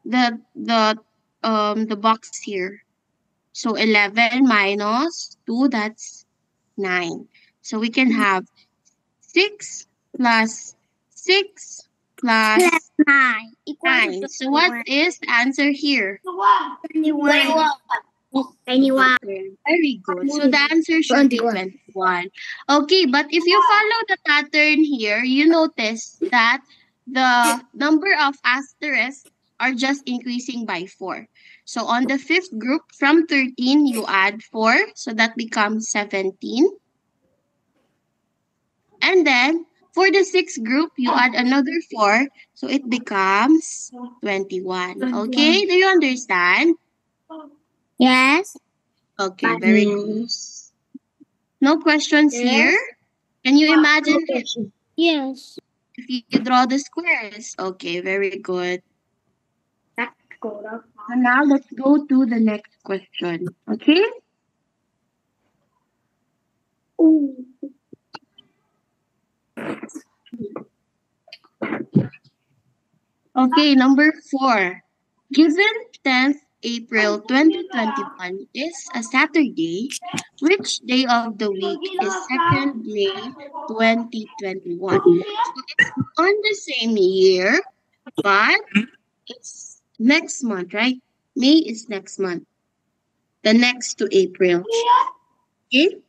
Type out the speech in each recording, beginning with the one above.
the box here. So 11 minus 2, that's 9. So we can have 6 plus 6 plus 9 equal 9. So what is the answer here? 21. 21. Very good. So the answer should be 21. Okay, but if you follow the pattern here, you notice that the number of asterisks are just increasing by 4. So on the fifth group, from 13, you add 4, so that becomes 17. And then for the sixth group, you add another 4, so it becomes 21. Okay, do you understand? Yes. Okay, very good. No questions here? Can you imagine it Yes. if you draw the squares? Okay, very good. And now let's go to the next question. Okay? Okay, number 4. Given 10th April 2021 is a Saturday, which day of the week is 2nd May 2021? So it's on the same year, but it's next month, right? May is next month. The next to April. Okay?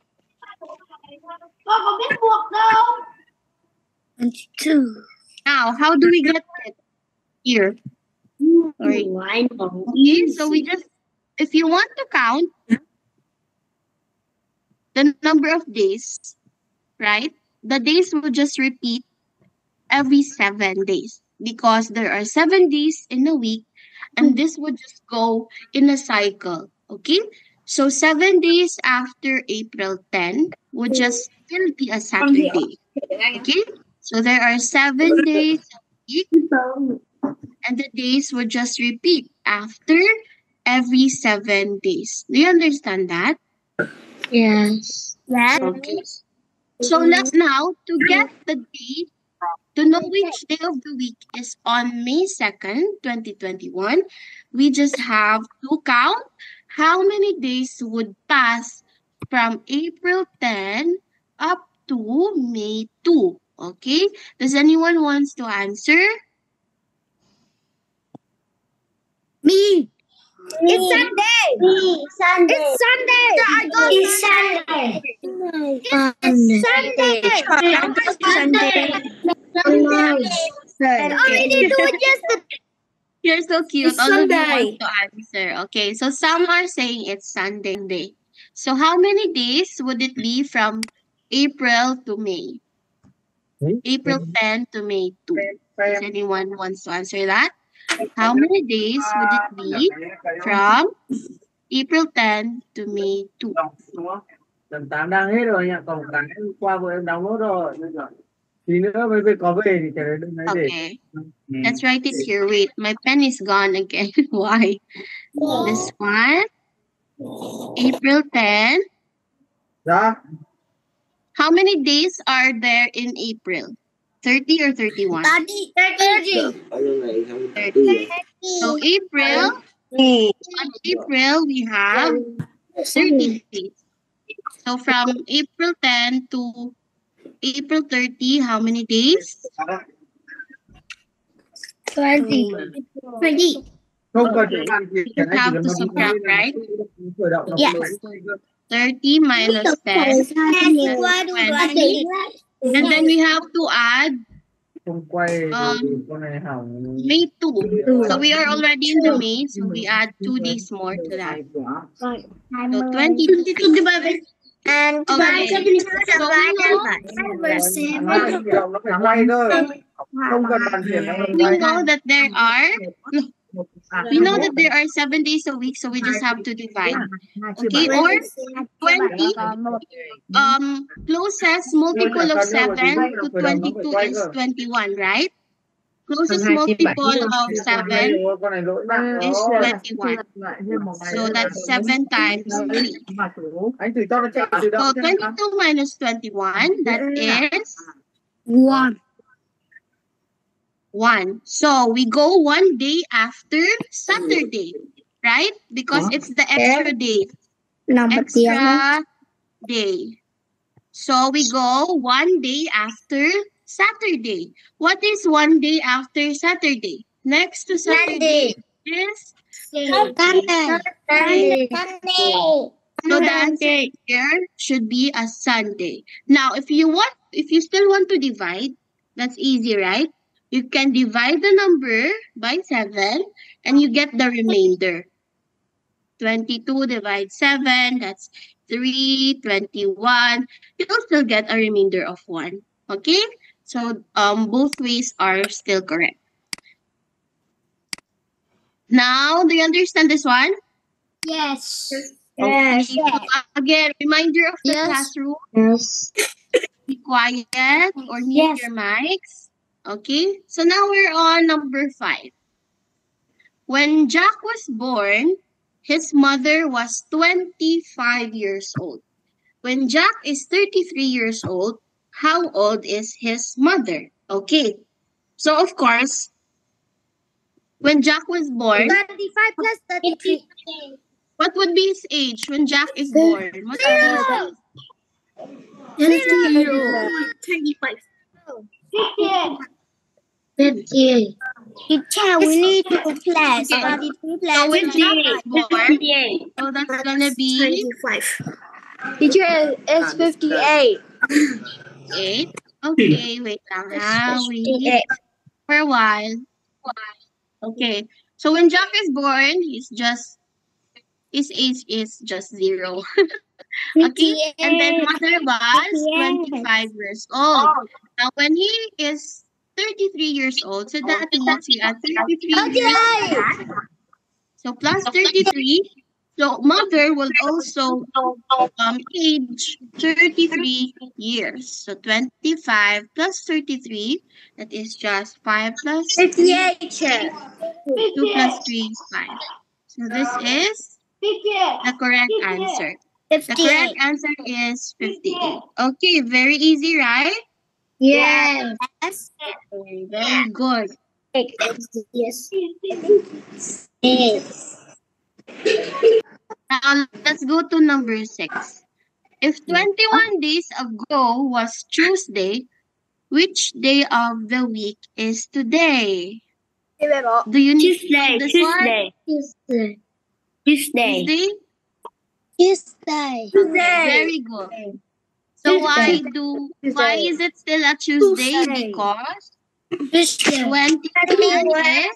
22. Now, how do we get it here? Sorry. Okay, so we just, if you want to count the number of days, right? The days will just repeat every 7 days because there are 7 days in a week and this would just go in a cycle. Okay? So 7 days after April 10 would just still be a Saturday. Okay? So there are 7 days a week and the days would just repeat after every 7 days. Do you understand that? Yes. Yes. Okay. So now to get the date, to know which day of the week is on May 2nd, 2021, we just have to count how many days would pass from April 10 up to May 2. Okay? Does anyone wants to answer? Me. It's Sunday. Sunday. It's Sunday. It's Sunday. It's Sunday. Already do it yesterday. You're so cute. It's All of you Sunday. want to answer. Okay, so some are saying it's Sunday. So how many days would it be from April to May? April 10 to May 2. Does anyone wants to answer that? How many days would it be from April 10 to May 2? Tầm 8 đang hết rồi nha, còn cái qua vừa em download rồi. Tí nữa mới có về thì cái đấy đừng nói để. Okay, let's write it here. Wait, my pen is gone again. Why? This one, April 10. Dạ. How many days are there in April? 30 or 31? 30. 30. So April, on April we have 30 days. So from April 10 to April 30, how many days? 20. Không cần phải ăn gì. You have to subtract, right? Yes. 30 minus 10 is 20. And then we have to add Không quay con này hỏng. May 2. So we are already in the May, so we add 2 days more to that. So 22 divided. And Okay. So we know, Không cần bàn tiền đâu. we know that there are 7 days a week, so we just have to divide. Okay, or 20 closest multiple of 7 to 22 is 21, right? Closest multiple of 7 is 21. So that's 7 times 3. Anh thử cho nó chạy tự So động. 22 minus 21, that is 1. 1. So we go 1 day after Saturday, right? Because it's the extra day. Extra day. So we go 1 day after Saturday. What is 1 day after Saturday? Next to Saturday is Sunday. so the answer here should be a Sunday. Now, if you still want to divide, that's easy, right? You can divide the number by 7 and you get the remainder. 22 divided 7, that's 3, 21. You'll still get a remainder of 1. Okay? So both ways are still correct. Now, do you understand this one? Yes. Okay. So again, reminder of the classroom. Yes. Be quiet or mute your mics. Okay. So now we're on number 5. When Jack was born, his mother was 25 years old. When Jack is 33 years old, how old is his mother? Okay. So of course, when Jack was born, 25 plus 33. what would be his age when Jack is born? What would be his age? 25. 50. Teacher, we need to plus. Okay. So when Jack is born, so that's gonna be 25. Teacher, it's 58. 8. Okay, wait lang ha. Wait for a while. Okay. So when Jack is born, his age is just 0. Okay? And then mother was 25 years old. Now when he is 33 years old, so that means he has 33 years. So plus 33. So mother will also age 33 years. So 25 plus 33, that is just 5 plus 58. 2 plus 3 is 5. So this is the correct answer. The correct answer is 58. Okay, very easy, right? Yes. Okay, very good. Yes. Now let's go to number 6. If 21 days ago was Tuesday, which day of the week is today? Do you need to know this one? Tuesday. Tuesday? Very good. So why is it still a Tuesday? Because 21 is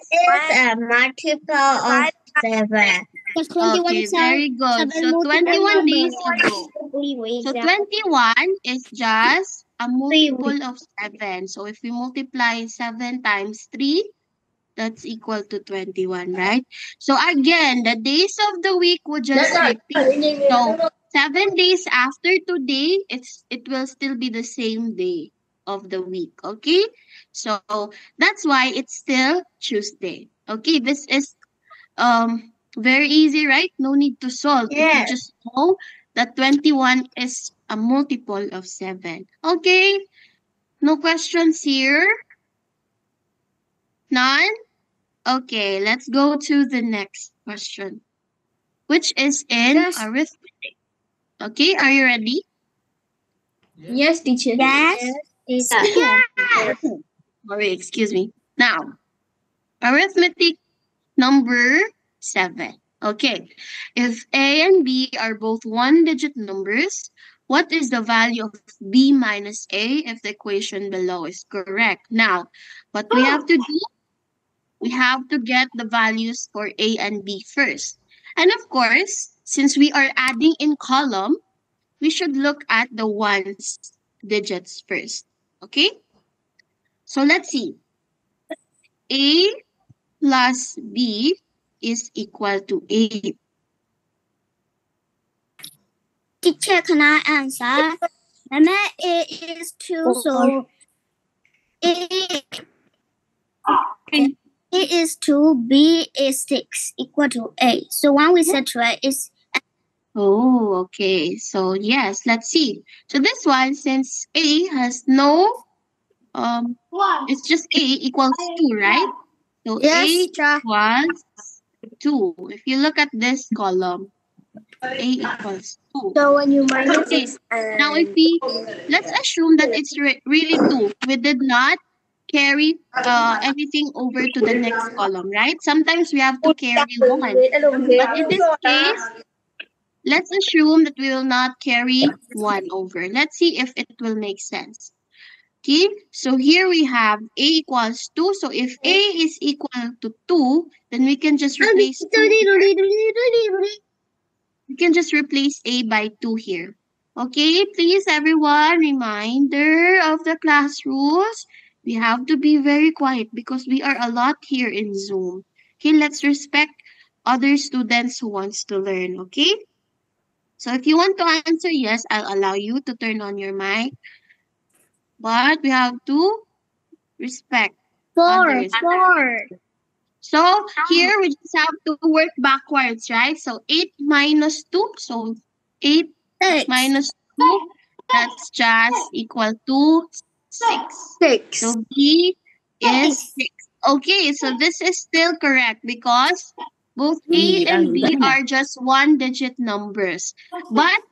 a multiple of 7. okay, very good. So 21 days ago. So 21 is just a multiple of 7. So if we multiply 7 times 3, that's equal to 21, right? So again, the days of the week would just repeat. So 7 days after today, it will still be the same day of the week, okay? So that's why it's still Tuesday. Okay, this is very easy, right? No need to solve. If you just know that 21 is a multiple of 7. Okay? No questions here? None? Okay, let's go to the next question, which is in arithmetic. Okay, are you ready? Yes, teacher. Yes. Sorry, excuse me. Now, arithmetic number 7. Okay, if A and B are both one-digit numbers, what is the value of B minus A if the equation below is correct? Now, what we have to do, we have to get the values for A and B first. And of course, since we are adding in column, we should look at the ones digits first. Okay? So let's see. A plus B is equal to 8. Teacher, can I answer? Mama, A is 2, so A is 2, B is 6, equal to 8. So when we subtract, it's... Oh, okay. So yes, let's see. So this one, since A has no it's just A equals 2, right? So Yes, A teacher. equals 2. If you look at this column, A equals 2. So when you minus Okay. it, Now, if let's assume that it's really 2. We did not carry anything over to the next column, right? Sometimes we have to carry 1. But in this case, let's assume that we will not carry 1 over. Let's see if it will make sense. Okay, so here we have A equals 2. So if A is equal to 2, then we can just replace 2. We can just replace A by 2 here. Okay, please everyone, reminder of the class rules. We have to be very quiet because we are a lot here in Zoom. Okay, let's respect other students who wants to learn, okay? So if you want to answer yes, I'll allow you to turn on your mic. But we have to respect others. 4. So here we just have to work backwards, right? So 8 minus 2. So 8 6. minus 2, that's just equal to 6. 6. So B is 6. Okay, so this is still correct because both A and B are just one-digit numbers. But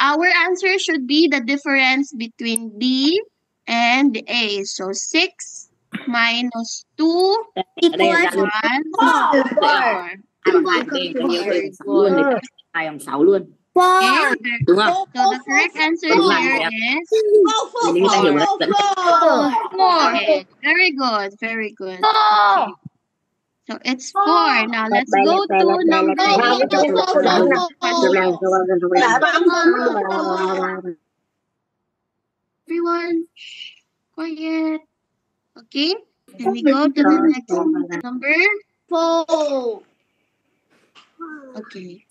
our answer should be the difference between B and A. So 6 minus 2 Equals equals 4. Hai ông 6 luôn. 4. Okay, Đúng không? so the correct answer here is Mình người ta hiểu là dẫn 4. Okay, very good, very good. Okay. So it's 4. Now let's go to number 8. Everyone, quiet. Okay, can we go to the next number? 4. Okay.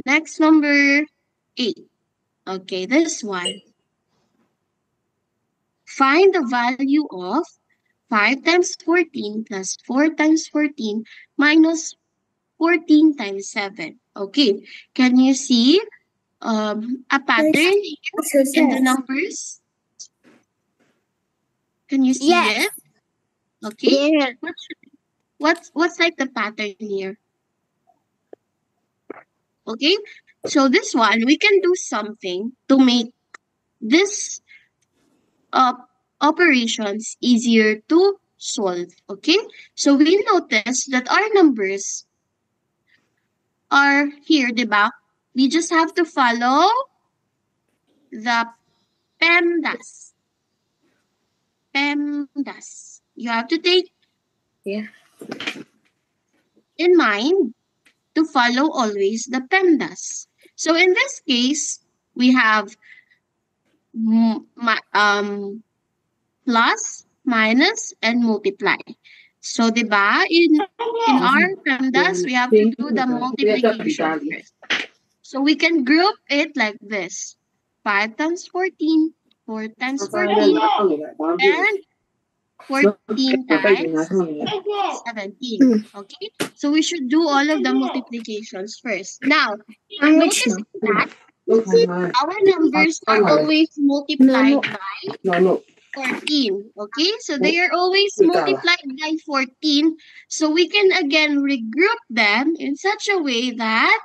Next number 8. Okay, this one. Find the value of 5 times 14 plus 4 times 14 minus 14 times 7. Okay, can you see a pattern here in the numbers? Can you see Yes. it? Okay. Yeah. What's like the pattern here? Okay, so this one we can do something to make this operations easier to solve. Okay, so we notice that our numbers are here, diba? We just have to follow the PEMDAS. PEMDAS. You have to take in mind to follow always the PEMDAS. So in this case, we have plus, minus, and multiply. So, diba, in our PEMDAS, we have to do the multiplication first. So we can group it like this. 5 times 14, 4 times 14, and 14 times 17. Okay? So we should do all of the multiplications first. Now, notice that our numbers are always multiplied by 14. Okay? So they are always multiplied by 14. So we can again regroup them in such a way that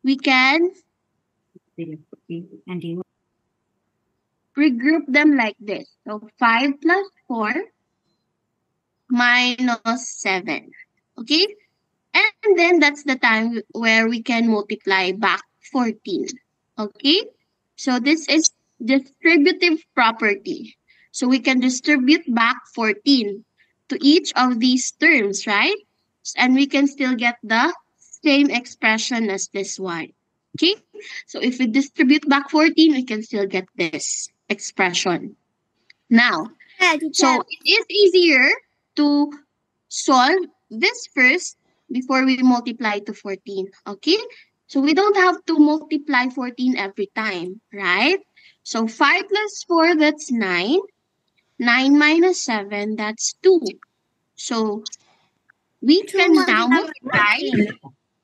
we can regroup them like this. So 5 plus 4 minus 7. Okay? And then that's the time where we can multiply back 14. Okay? So this is distributive property. So we can distribute back 14 to each of these terms, right? And we can still get the same expression as this one. Okay? So if we distribute back 14, we can still get this expression. Now, so it is easier to solve this first before we multiply to 14. Okay? So we don't have to multiply 14 every time, right? So 5 plus 4, that's 9. 9 minus 7, that's 2. So we can now multiply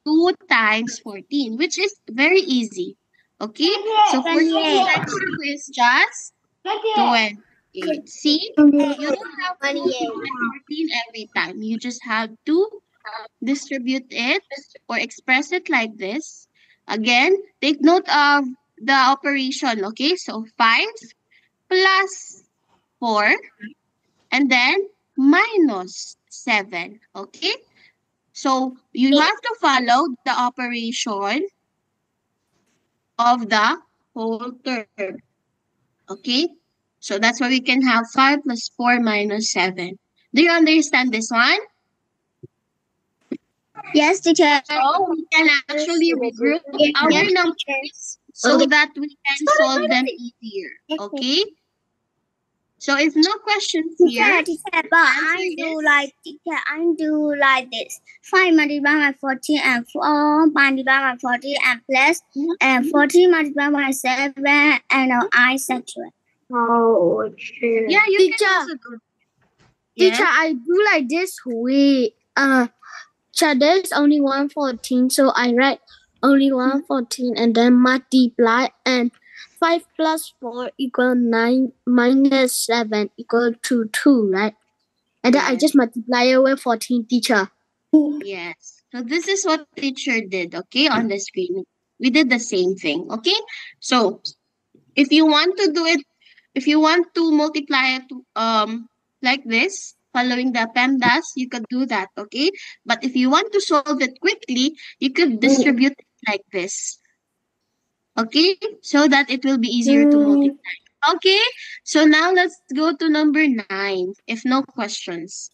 2 times 14, which is very easy. Okay? So 14 times 2 is just 20. 8. See, you don't have to multiply 14 every time. You just have to distribute it or express it like this. Again, take note of the operation, okay? So 5 plus 4 and then minus 7, okay? So you have to follow the operation of the whole term, okay? So that's why we can have 5 plus 4 minus 7. Do you understand this one? Yes, teacher. So we can actually regroup our numbers so that we can solve them easier. Okay? So if no questions here, Teacher, but I do like this. 5 multiplied by 14 and 4 multiplied by 14 and plus and 14 multiplied by 7 and etc. Oh, sure. yeah, you Teacher. can also do. Teacher, Yes? I do like this way. So there's only 114, so I write only 114 and then multiply, and 5 plus 4 equal 9 minus 7 equal to 2, right? And then I Yes. just multiply it with 14, teacher. Yes. So this is what teacher did, okay, on the screen. We did the same thing, okay? So if you want to do it, if you want to multiply it like this, following the PEMDAS, you could do that, okay? But if you want to solve it quickly, you could distribute it like this. Okay? So that it will be easier to multiply. Okay? So now let's go to number 9, if no questions.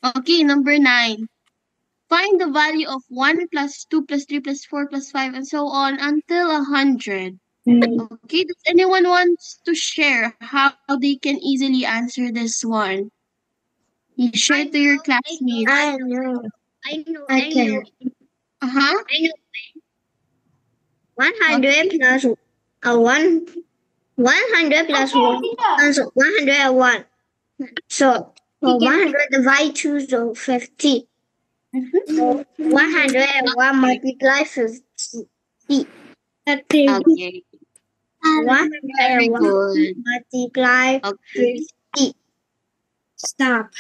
Okay, number 9. Find the value of 1 plus 2 plus 3 plus 4 plus 5 and so on until 100. Okay, does anyone wants to share how they can easily answer this one? You share to your classmates. I know. I know. Uh-huh. 100 plus 100 plus 1 plus 101. So 100 divided 2 so 50. So 101 multiply 50. Okay, 101 very good. multiply Okay. 50. Stop.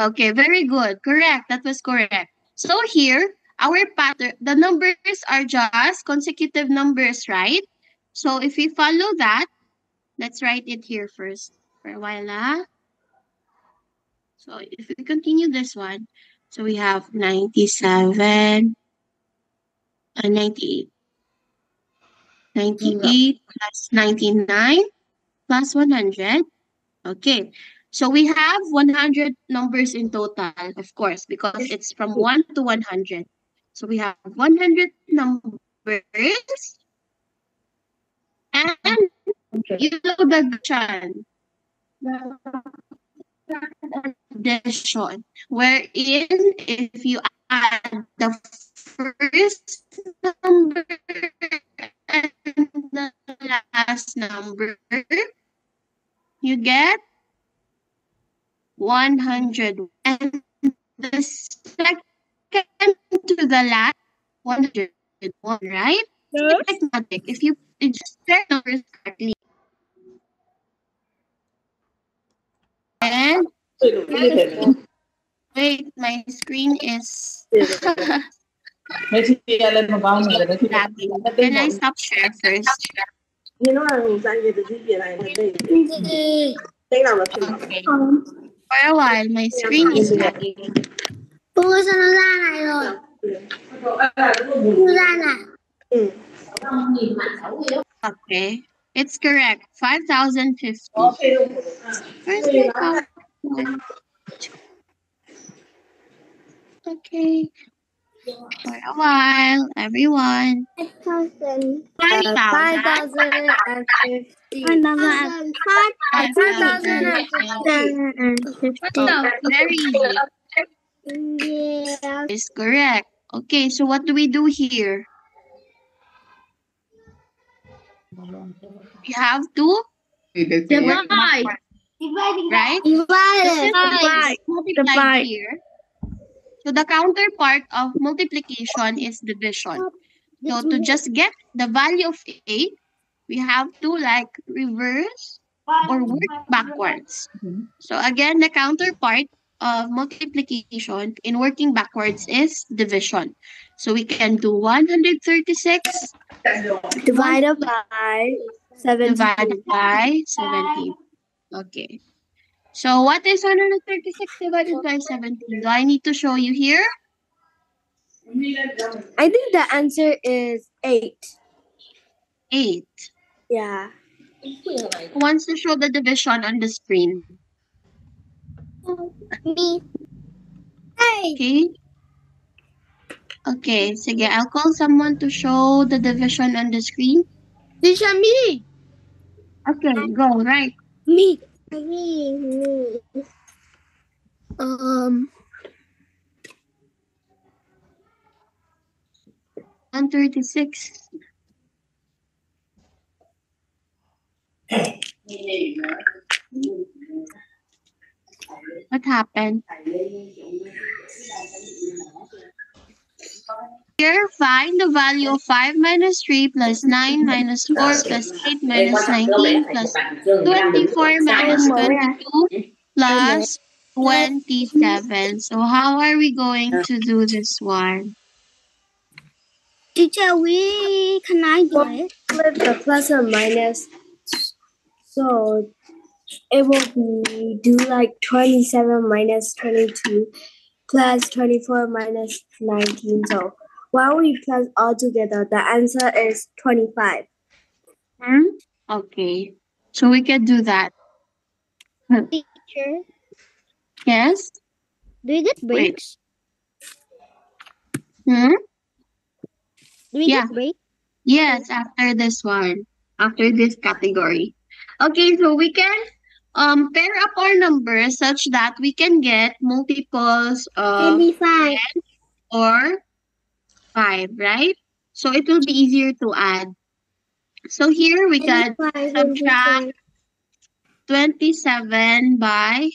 Okay, very good. Correct. That was correct. So here, our pattern, the numbers are just consecutive numbers, right? So if we follow that, let's write it here first for a while. So if we continue this one, so we have 97 and 98. 98 plus 99 plus 100. Okay. So we have 100 numbers in total, of course, because it's from 1 to 100. So we have 100 numbers. And you know the addition. Addition. Wherein if you add the first number and the last number, you get 100. And the second to the last, 101, right? It's magic. If you just pair numbers correctly. And wait, my screen is lagging. Can I stop share first? Okay. For a while, my screen is lagging. Cô sao nó ra này rồi? Nó ra này. Okay. It's correct. 5,050. Where's my PowerPoint? Okay. For a while, everyone. 5,000. 5,050. 5,050. Oh, very easy. Yeah. Is correct. Okay, so what do we do here? We have to Divide. right? Divide. Multiply here. So the counterpart of multiplication is division. So to just get the value of A, we have to like reverse or work backwards. So again, the counterpart of multiplication in working backwards is division. So we can do 136 Divided by 17. divided by 17. Okay. So what is 136 divided by 17? Do I need to show you here? I think the answer is 8. 8. Yeah. Who wants to show the division on the screen? Me. Okay. Okay, sige, I'll call someone to show the division on the screen. Teacher, me. Okay, go, right. Me. Me. 136. What happened? Here, find the value of 5 minus 3 plus 9 minus 4 plus 8 minus 19 plus 24 minus 22 plus 27. So how are we going to do this one? Teacher, can I do it? Flip the plus and minus. So it will be do like 27 minus 22 plus 24 minus 19. So while we plus all together, the answer is 25. Okay, so we can do that. Teacher, Yes? do you get breaks? Hmm? Do we Yeah. get breaks? Yes, after this one, after this category. Okay, so we can pair up our numbers such that we can get multiples of 25. or 5, right? So it will be easier to add. So here we can subtract 27 by,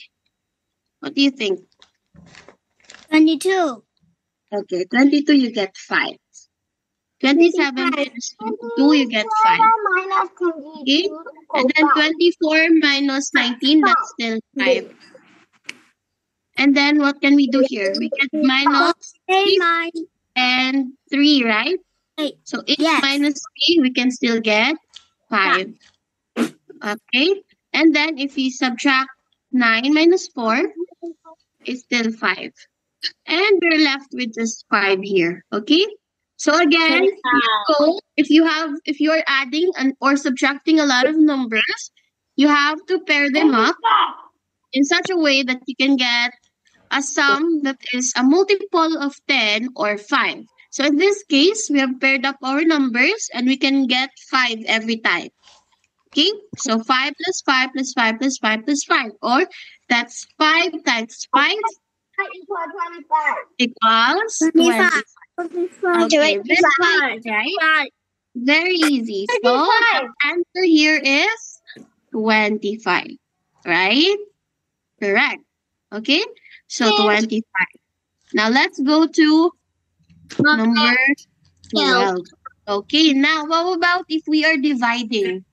what do you think? 22. Okay, 22 you get 5. 27 minus 22 you get 5. Okay? And then 24 minus 19, that's still 5. And then what can we do here? We get minus 9. and 3, right? 8. So 8 Yes. minus 3, we can still get 5. Okay? And then if we subtract 9 minus 4, it's still 5. And we're left with just 5 here. Okay? So again, if you are adding or subtracting a lot of numbers, you have to pair them up in such a way that you can get a sum that is a multiple of 10 or 5. So in this case, we have paired up our numbers and we can get 5 every time. Okay, so 5 plus 5 plus 5 plus 5 plus 5, or that's 5 times 5 equals 25. Okay, very easy, right? Very easy. So the answer here is 25, right? Correct. Okay, so 25. Now let's go to number 12. Okay, now what about if we are dividing?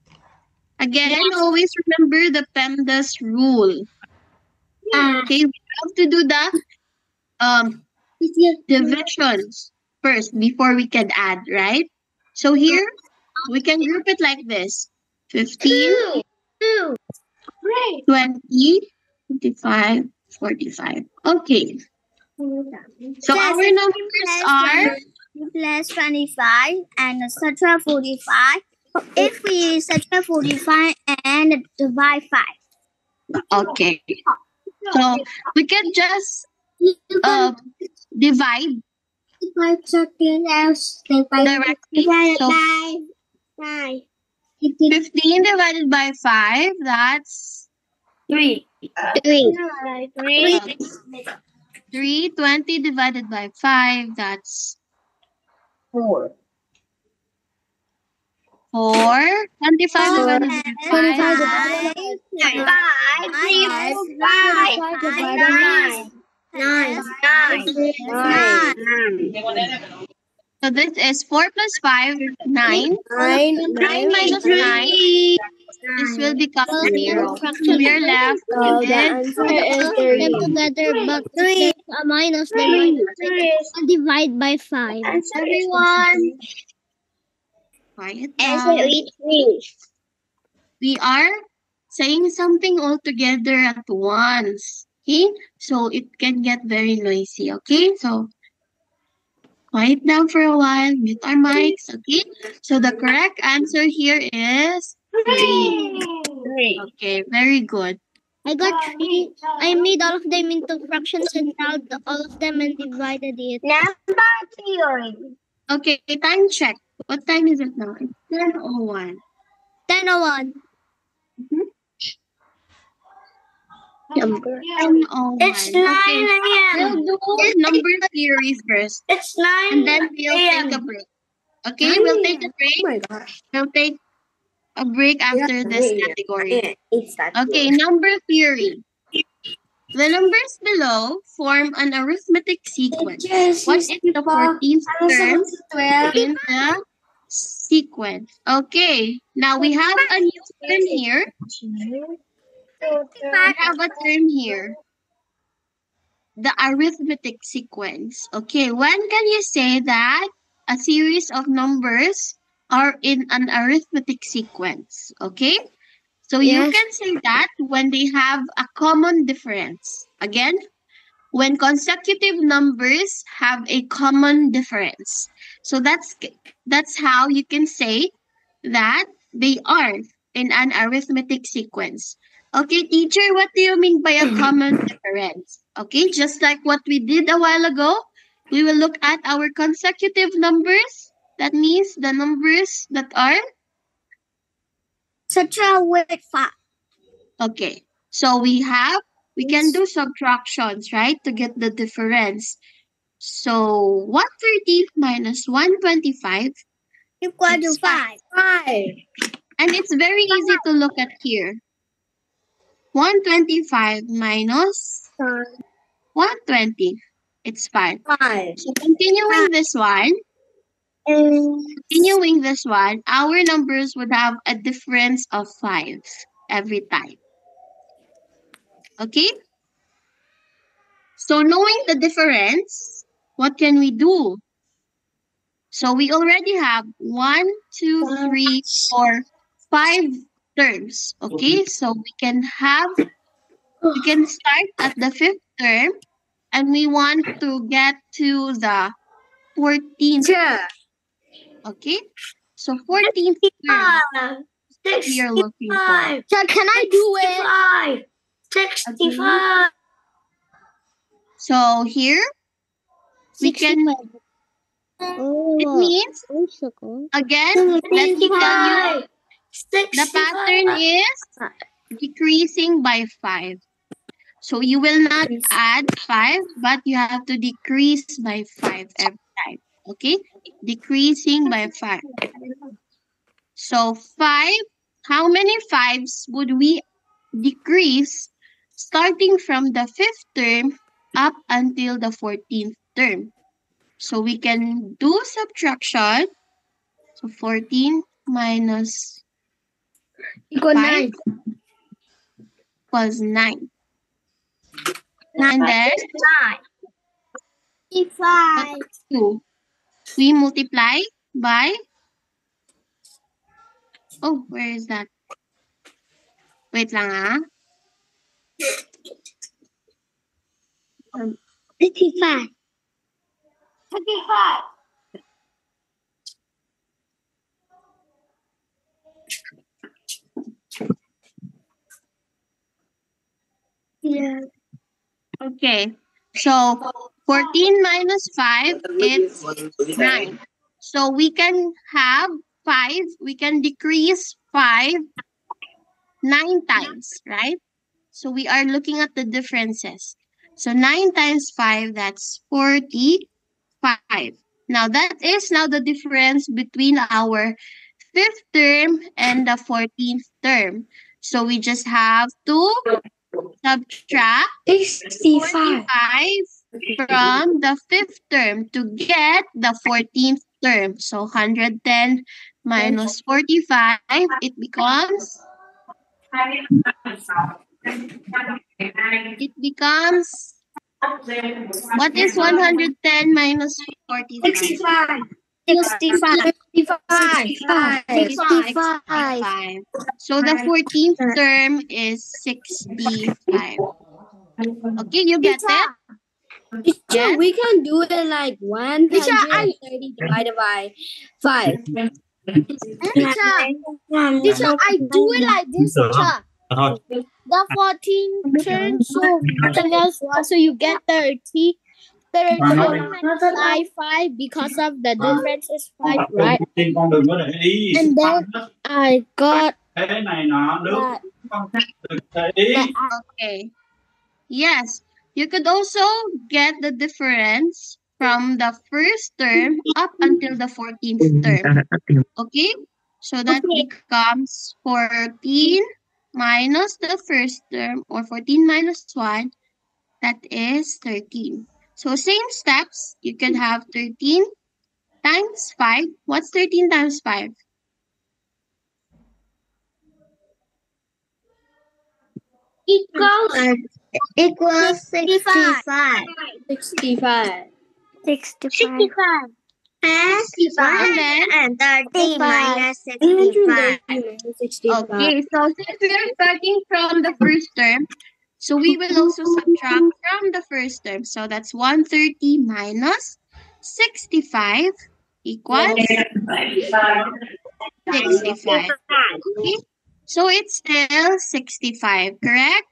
Again, always remember the PEMDAS rule. Okay, we have to do the divisions first before we can add, right? So here, we can group it like this. 15, 20, 25, 45. Okay. So our numbers are plus 25 and etc. 45. If we etc. 45 and divide 5. okay. So we can just divide directly. So 15 divided by 5, that's 3. 3. 20 divided by 5, that's 4. 25 divided by 5. 9. So this is 4 plus 5, 9. 9 minus 9, this will become Well, 0. fraction So we are left So the with answer is them 3. together, but if there's a minus, then I divide by 5. everyone. Quiet Answer down. is 3. We are saying something all together at once. Okay? So it can get very noisy. Okay? So quiet down for a while. Mute our mics. Okay? So the correct answer here is 3. 3. Okay, very good. I got 3. I made all of them into fractions and added all of them and divided it. Number theory. Okay, time check. What time is it now? It's 10:01. 10:01. Number. 10:01. It's 9 Okay, we'll a.m. do number theory first. It's 9 And then we'll take a break. Okay, we'll take a Oh break. my gosh. We'll take a break after this category. It's that. Okay, number theory. The numbers below form an arithmetic sequence. What is the 14th term in the sequence? Okay, now we have a new term here. We have a term here. The arithmetic sequence. Okay, when can you say that a series of numbers are in an arithmetic sequence? Okay, so you Yes. can say that when they have a common difference. Again, when consecutive numbers have a common difference. So that's how you can say that they are in an arithmetic sequence. Okay, teacher, what do you mean by a common difference? Okay, just like what we did a while ago, we will look at our consecutive numbers. That means the numbers that are Such a with 5. okay. So we can do subtractions, right, to get the difference. So 1/13 minus 125, Equal to It's 5. 5. and it's very easy to look at here. 125 minus 120, it's 5. 5. So continuing this one, our numbers would have a difference of 5 every time. Okay? So knowing the difference, what can we do? So we already have 1, 2, 3, 4, 5 terms. Okay? So we can start at the 5th term and we want to get to the 14th. Yeah. Okay? So 14th term we are looking for. So can I do it? 65. So here we can, 65. Oh, it means, again, let me tell you, the pattern is decreasing by 5. So you will not add 5, but you have to decrease by 5 every time. Okay? Decreasing by 5. So 5, how many 5s would we decrease starting from the 5th term up until the 14th term? So we can do subtraction. So 14 minus Equal 5 9. equals 9. And then 65. 2. We multiply by, oh, where is that? Wait lang ah. 65. 35. Yeah. Okay. So 14 minus 5 is 9. So we can have 5, we can decrease 5 9 times, right? So we are looking at the differences. So 9 times 5, that's 45. Now that is now the difference between our 5th term and the 14th term. So we just have to subtract 65. 45 from the 5th term to get the 14th term. So 110 minus 45, it becomes It becomes, what is 110 minus 46? 65. 65. So the 14th term is 65. Okay, you get it? Teacher, Yes. we can do it like 130 divided by 5. Teacher, I do it like this, teacher. The 14 turns, so so you get 30. 30 minus 5 because of the difference is 5, right? And then I got that. Okay. Yes. You could also get the difference from the first term up until the 14th term. Okay? So that becomes 14 minus the first term, or 14 minus 1, that is 13. So same steps, you can have 13 times 5. What's 13 times 5? Equals 65. 65. 65. And And then 130 minus 65. 65. Okay, so since we are starting from the first term, so we will also subtract from the first term. So that's 130 minus 65 equals 65. Okay, so it's still 65, correct?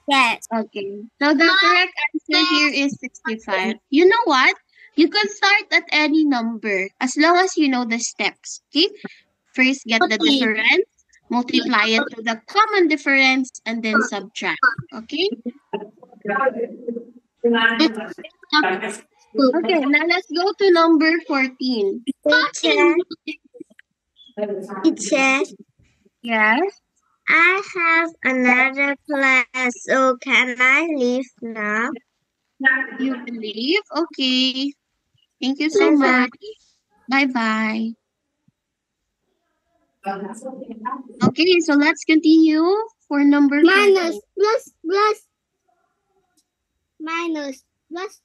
Yes. Okay, so the correct answer here is 65. You know what? You can start at any number as long as you know the steps. Okay, first get the difference, multiply it to the common difference, and then subtract. Okay? Okay, now let's go to number 14. Teacher, Yes? I have another class, so can I leave now? You believe? Okay. Thank you so much. Bye-bye. Okay, so let's continue for number 14. Minus, plus. Minus, plus.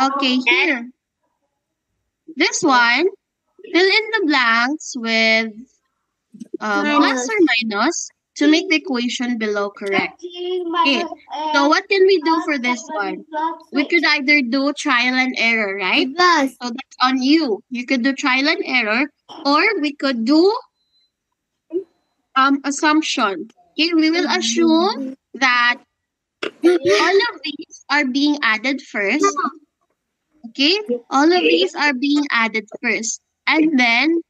Okay, here. This one, fill in the blanks with plus or minus to make the equation below correct. Okay, so what can we do for this one? We could either do trial and error, right? Plus. So that's on you. You could do trial and error, or we could do assumption. Okay, we will assume that all of these are being added first. Okay, all of these are being added first, and then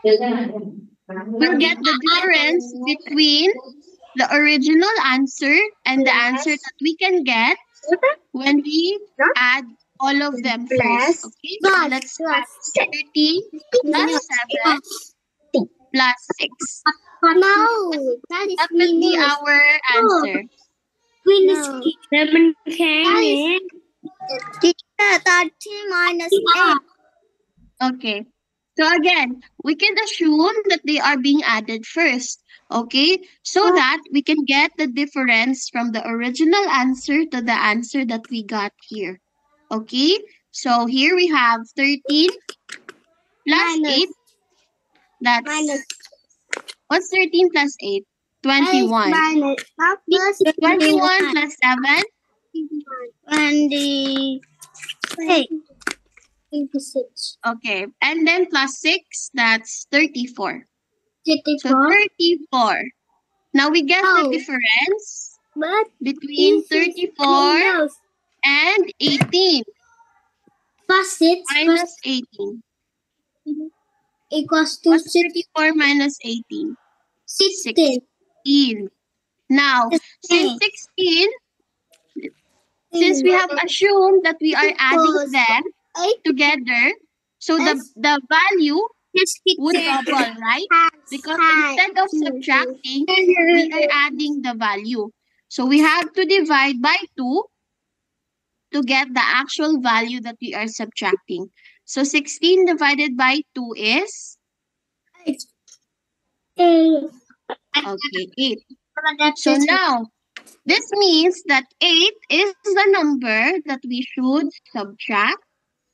we'll get the difference between the original answer and the answer that we can get when we add all of them first. Okay, so let's start 13 plus 7 plus 6. No, that is That will be our answer. No. 7 Teacher, 13 minus 8. Okay. So again, we can assume that they are being added first. Okay? So that we can get the difference from the original answer to the answer that we got here. Okay? So here we have 13 plus 8. That's what's 13 plus 8? 21. Minus, plus 21 plus 7? 28. 26. Okay. And then plus 6, that's 34. 34. So 34. Now we get the Oh. difference But between 34 and 18 plus 6 minus 18. equals to What's 34 minus 18? 16. 16. Now, since 16, since we have assumed that we are adding them together, so the value would double, right? Because instead of subtracting, we are adding the value. So we have to divide by 2 to get the actual value that we are subtracting. So 16 divided by 2 is Okay, 8. So now, this means that 8 is the number that we should subtract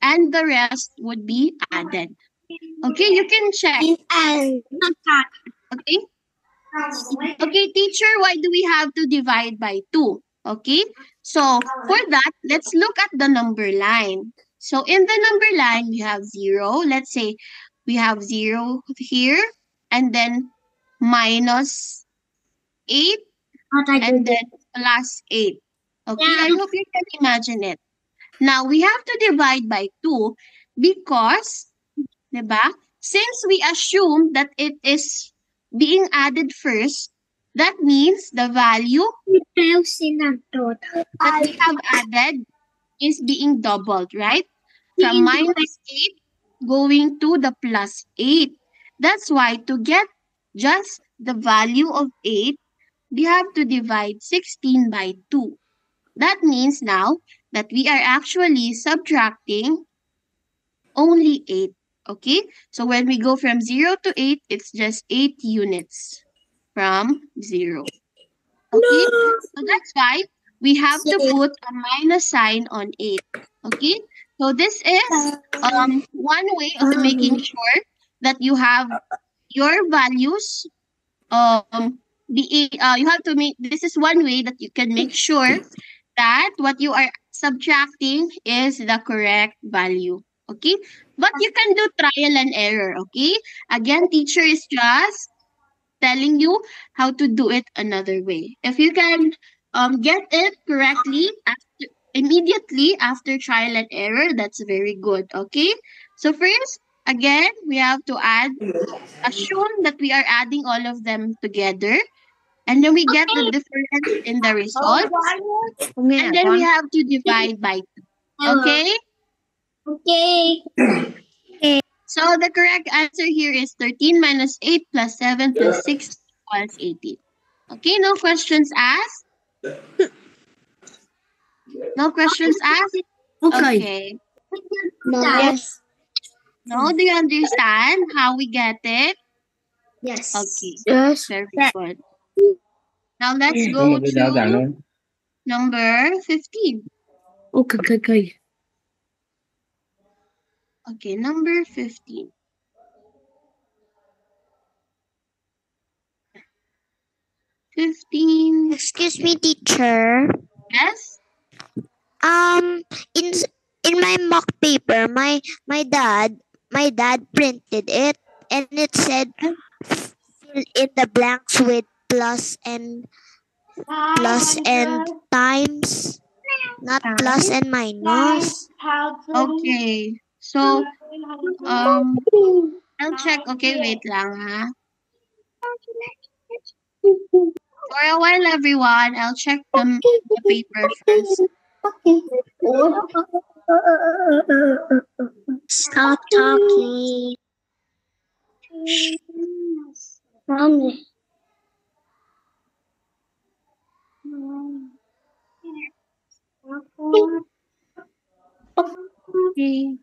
and the rest would be added. Okay, you can check. Okay? Okay, teacher, why do we have to divide by 2? Okay, so for that, let's look at the number line. So in the number line, we have 0. Let's say we have 0 here and then minus 8 and then plus 8. Okay, I hope you can imagine it. Now, we have to divide by 2 because, diba, since we assume that it is being added first, that means the value that we have added is being doubled, right? From minus 8 going to the plus 8. That's why to get just the value of 8, we have to divide 16 by 2. That means now that we are actually subtracting only 8. Okay? So when we go from 0 to 8, it's just 8 units from 0. Okay? So that's why we have to put a minus sign on 8. Okay? So this is one way of making sure that you have your values you have to make, this is one way that you can make sure that what you are subtracting is the correct value. Okay? But you can do trial and error. Okay? Again, teacher is just telling you how to do it another way. If you can get it correctly immediately after trial and error, that's very good. Okay? So first, again, we have to assume that we are adding all of them together. And then we get the difference in the result. And then we have to divide by 2. Okay? Okay. So the correct answer here is 13 minus 8 plus 7 plus 6 equals 18. Okay, no questions asked? No questions asked? Okay. Yes. Now, do you understand how we get it? Yes. Okay, Yes. very good. Now let's go to number 15. Okay. Okay, number 15. 15. Excuse me, teacher. Yes? In in my mock paper, my dad printed it, and it said fill in the blanks with plus and times, not plus and minus. Okay. So, I'll check. Okay, wait lang ha. For a while, everyone, I'll check the paper first. Stop talking. Mommy. Okay.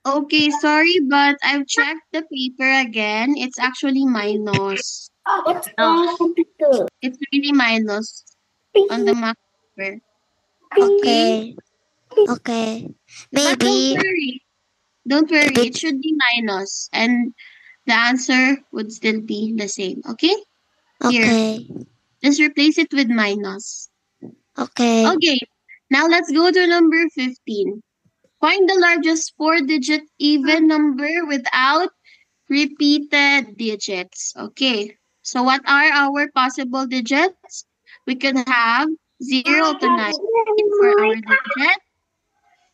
Okay, sorry, but I've checked the paper again. It's actually minus. It's really minus on the mark paper. Okay? Okay. But Maybe. don't worry. It should be minus. And the answer would still be the same. Okay? Here. Okay. Just replace it with minus. Okay. Okay. Now let's go to number 15. Find the largest 4-digit even number without repeated digits. Okay. So what are our possible digits? We can have 0 to 9 for our digit.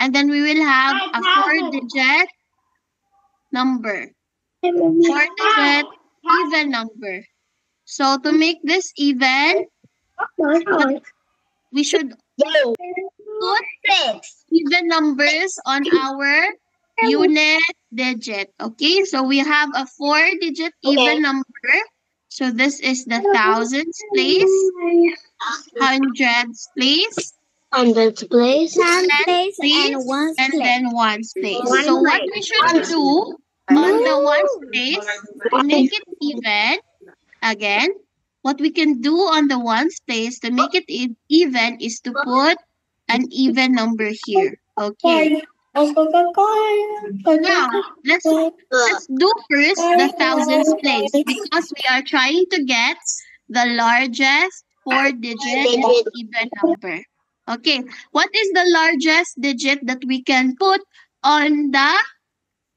And then we will have a 4-digit number. 4-digit even number. So to make this even, we should put even numbers on our unit digit. Okay, so we have a 4-digit even number. So this is the thousands place, hundreds place, Hundreds place. Ten place Please, and one and place. then ones place. One So what place. we should do on the ones place to make it even, again, what we can do on the ones place to make it even is to put an even number here. Okay. Now, let's do first the thousands place because we are trying to get the largest 4-digit even number. Okay, what is the largest digit that we can put on the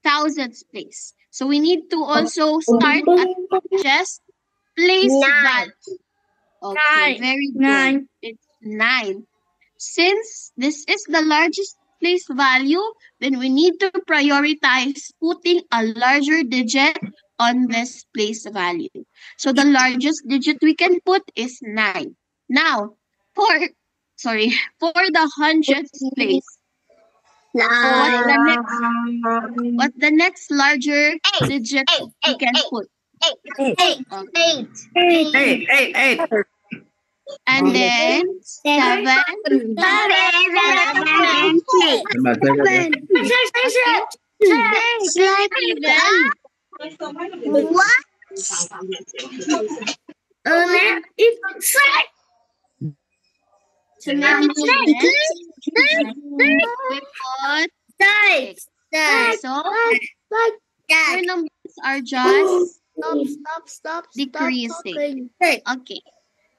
thousands place? So we need to also start at largest place value. Okay, very good. It's 9. Since this is the largest place value, then we need to prioritize putting a larger digit on this place value. So the largest digit we can put is 9. Now, for for the hundredth place, what's the next larger digit we can put? Okay. 8. And then 7. What? To make it even, we put 6. So our numbers are just Stop decreasing. talking. Okay.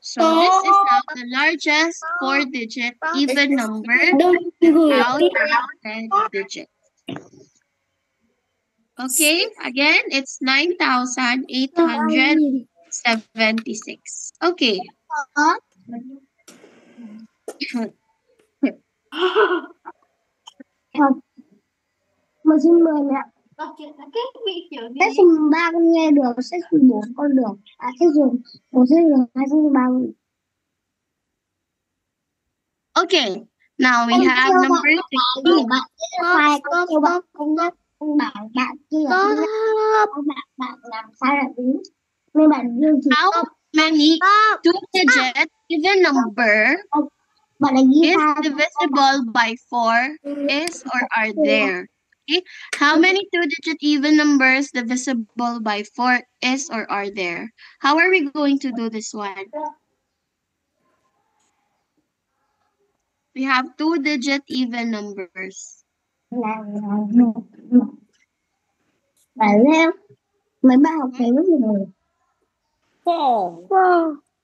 So this is now the largest 4-digit even number out of 10 digits. Okay, again, it's 9,876. Okay. Một xin mười mẹ. Sách dùng 3 con nghe được, sách dùng 4 con được. Sách dùng 1, sách dùng 2, sách dùng 3 con được. Okay, now we have number 16. Bạn làm sai là đúng. Nên bạn đưa chỉ How many 2-digit even number bạn là ghi is sai. divisible by 4 is or are there? Okay, how many 2-digit even numbers divisible by 4 is or are there? How are we going to do this one? We have 2-digit even numbers. Bạn lên. Mấy bạn học thấy rất nhiều.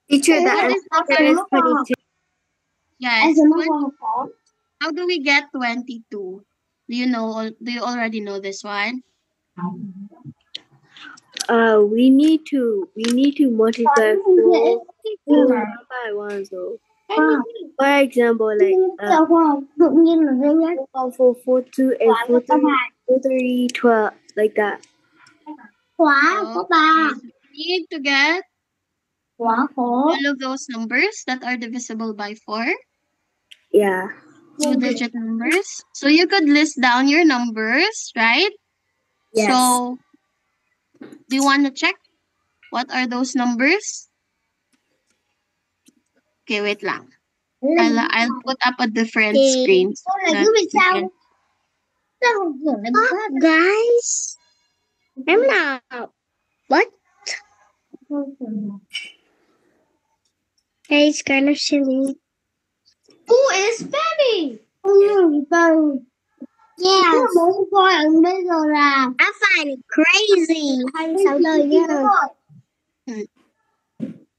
Teacher, the What is answer the is 22. Yes. Em không có. How do we get 22? Do you already know this one? We need to multiply 4 by 1. So, for example, like Tự nhiên là dễ nhất. 4, 4, 2, and 4, 3, 4, 3, 12, like that. Khóa có 3. We need to get Khóa có. all of those numbers that are divisible by 4. Yeah. 2-digit numbers. So you could list down your numbers, right? Yes. So, do you want to check? What are those numbers? Okay, wait lang. I'll put up a different screen. So that you can- Guys, I'm not. What? Hey, it's kind of silly. Who is Benny? Yeah. Bố coi ẩn bây giờ là I find it crazy. 26 đời nha.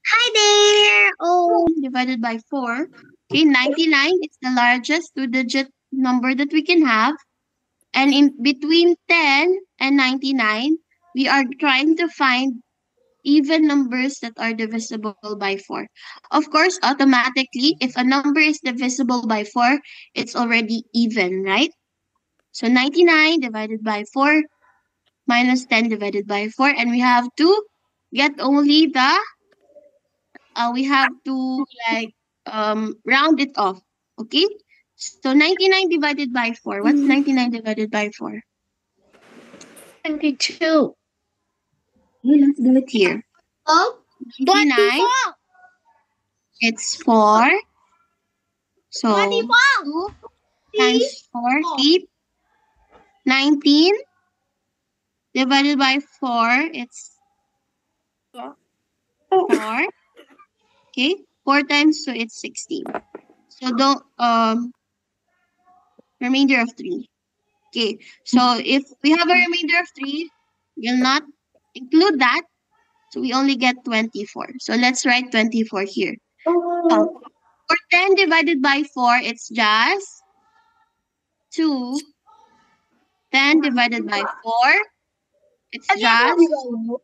Hi there. Oh, divided by 4. Okay, 99 is the largest 2-digit number that we can have. And in between 10 and 99, we are trying to find even numbers that are divisible by 4. Of course, automatically, if a number is divisible by 4, it's already even, right? So 99 divided by 4 minus 10 divided by 4. And we have to get only the, we have to round it off. Okay? So 99 divided by 4. What's 99 divided by 4? 22. Let's do it here. 99. It's 4. So 2 times 4, 8. 19 divided by 4, it's 4. Okay, 4 times 2, it's 16. So don't remainder of 3. Okay, so if we have a remainder of 3, we'll not include that. So we only get 24. So let's write 24 here. For 10 divided by 4, it's just 2. 10 divided by 4, it's just 2.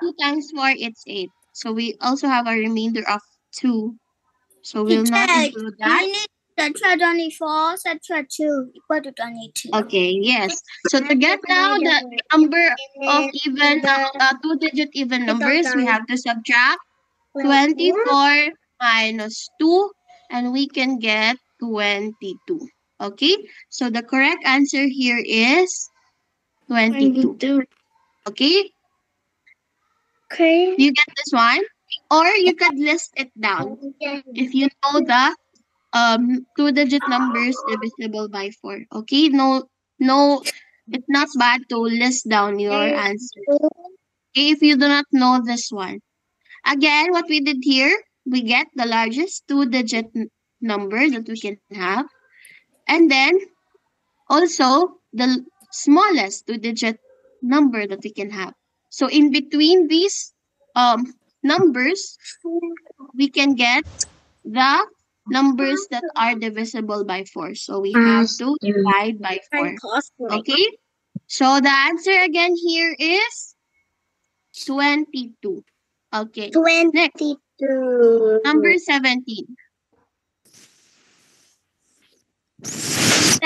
2 times 4, it's 8. So we also have a remainder of 2. So we'll not include that. Tetra 24, tetra 2 equal to 22. Okay, yes. So to get now the number of even, 2-digit even numbers, we have to subtract 24 minus 2, and we can get 22. Okay, so the correct answer here is 22. Okay, Okay. you get this one? Or you could list it down if you know the 2-digit numbers divisible by 4. Okay, no, it's not bad to list down your answer. Okay, if you do not know this one. Again, what we did here, we get the largest 2-digit number that we can have, and then also the smallest 2-digit number that we can have. So in between these numbers, we can get the numbers that are divisible by 4. So we have to divide by 4. Okay? So the answer again here is 22. Okay. 22. Number 17. 10